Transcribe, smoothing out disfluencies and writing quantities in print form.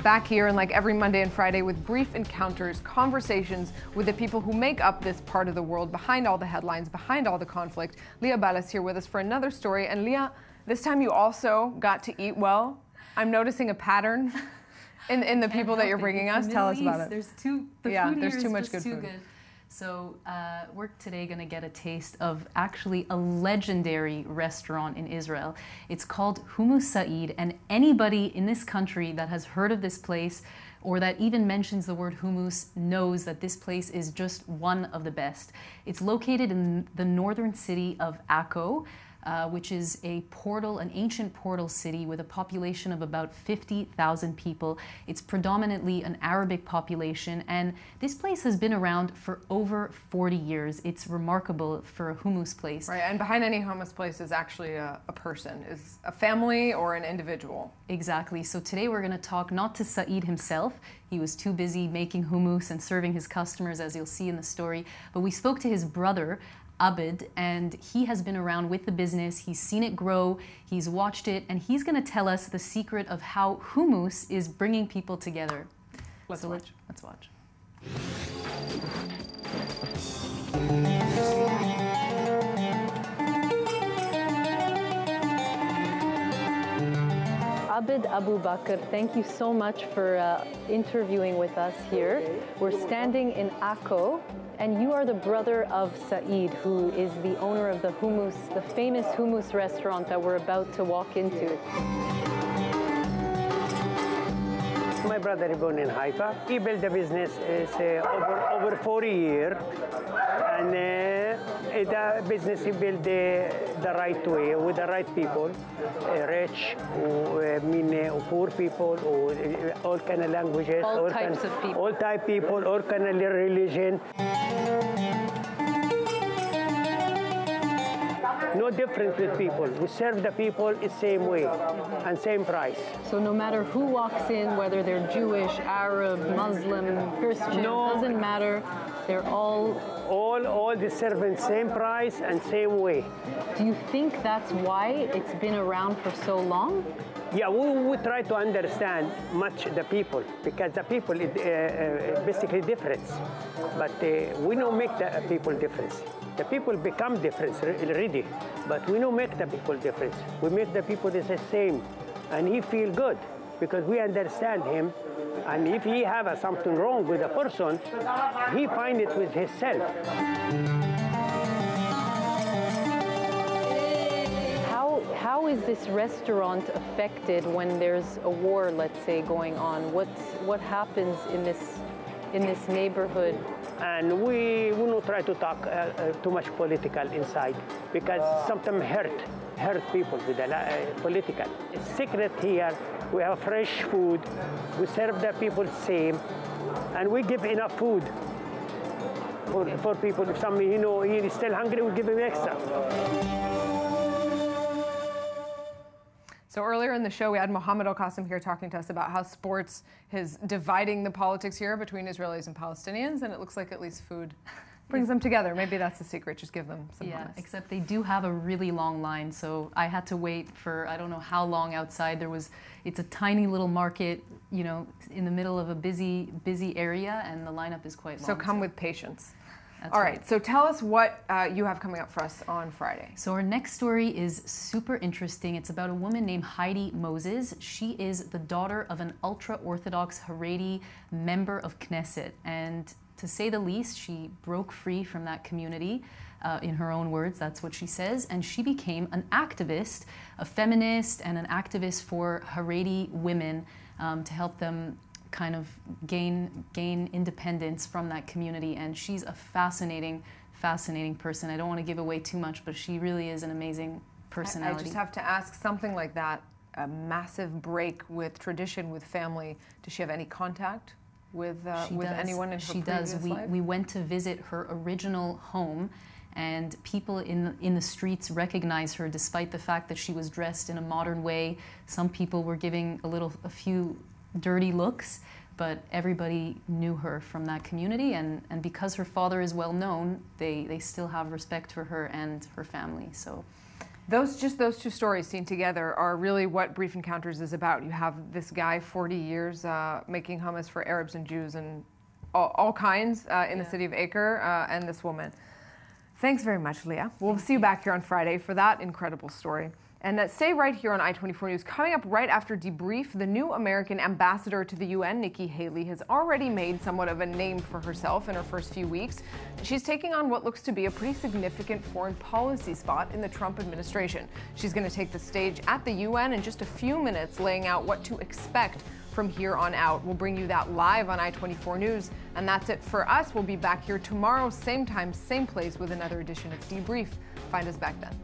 Back here, and like every Monday and Friday, with brief encounters, conversations with the people who make up this part of the world, behind all the headlines, behind all the conflict. Leah Ballas here with us for another story. And Leah, this time you also got to eat well. I'm noticing a pattern in the people that you're bringing us. Tell us about it. There's too much good food. So we're today going to get a taste of actually a legendary restaurant in Israel. It's called Hummus Sa'id, and anybody in this country that has heard of this place or that even mentions the word hummus knows that this place is just one of the best. It's located in the northern city of Akko, which is an ancient portal city with a population of about 50,000 people. It's predominantly an Arabic population, and this place has been around for over 40 years. It's remarkable for a hummus place. Right, and behind any hummus place is actually a person, is a family or an individual. Exactly. So today we're going to talk not to Saeed himself. He was too busy making hummus and serving his customers, as you'll see in the story, but we spoke to his brother, Abed, and he has been around with the business. He's seen it grow, he's watched it, and he's going to tell us the secret of how hummus is bringing people together. Let's watch. Abed Abu Bakr, thank you so much for interviewing with us here. We're standing in Akko, and you are the brother of Saeed, who is the owner of the famous hummus restaurant that we're about to walk into. My brother is born in Haifa. He built the business over 40 years, and the business he built the right way with the right people, rich, poor people, all kind of languages, all types of people, all type of people, all kind of religion. No difference with people. We serve the people the same way and same price. So no matter who walks in, whether they're Jewish, Arab, Muslim, Christian, doesn't matter. They're all the servants same price and same way. Do you think that's why it's been around for so long? Yeah, we try to understand much the people, because the people is basically different. But we don't make the people difference. The people become different already, but we don't make the people difference. We make the people the same, and he feel good because we understand him. And if he have something wrong with a person, he find it with himself. How is this restaurant affected when there's a war, let's say, going on? What happens in this neighborhood? And we don't try to talk too much political inside, because sometimes hurt people with the political. It's secret here. We have fresh food. We serve the people same, and we give enough food for people. If somebody he is still hungry, we give him extra. So earlier in the show, we had Mohammed Al-Qasim here talking to us about how sports is dividing the politics here between Israelis and Palestinians, and it looks like at least food brings them together. Maybe that's the secret, just give them some hummus. Except they do have a really long line, so I had to wait for I don't know how long outside. It's a tiny little market, in the middle of a busy area, and the lineup is quite long. So come with patience. That's All right, so tell us what you have coming up for us on Friday. So our next story is super interesting. It's about a woman named Heidi Moses. She is the daughter of an ultra-Orthodox Haredi member of Knesset. And to say the least, she broke free from that community. In her own words, that's what she says. And she became an activist, a feminist, and an activist for Haredi women to help them kind of gain independence from that community. And she's a fascinating person. I don't want to give away too much, but she really is an amazing personality. I just have to ask, something like that, a massive break with tradition, with family, does she have any contact with anyone in her previous life? She does. We went to visit her original home, and people in the streets recognize her despite the fact that she was dressed in a modern way. Some people were giving a few dirty looks, but everybody knew her from that community, and because her father is well known, they still have respect for her and her family. So Just those two stories seen together are really what Brief Encounters is about. You have this guy, 40 years, making hummus for Arabs and Jews and all kinds in the city of Acre, and this woman. Thanks very much, Leah. We'll see you back here on Friday for that incredible story. And stay right here on I-24 News. Coming up right after Debrief, the new American ambassador to the UN, Nikki Haley, has already made somewhat of a name for herself in her first few weeks. She's taking on what looks to be a pretty significant foreign policy spot in the Trump administration. She's going to take the stage at the UN in just a few minutes, laying out what to expect from here on out. We'll bring you that live on I-24 News. And that's it for us. We'll be back here tomorrow, same time, same place, with another edition of Debrief. Find us back then.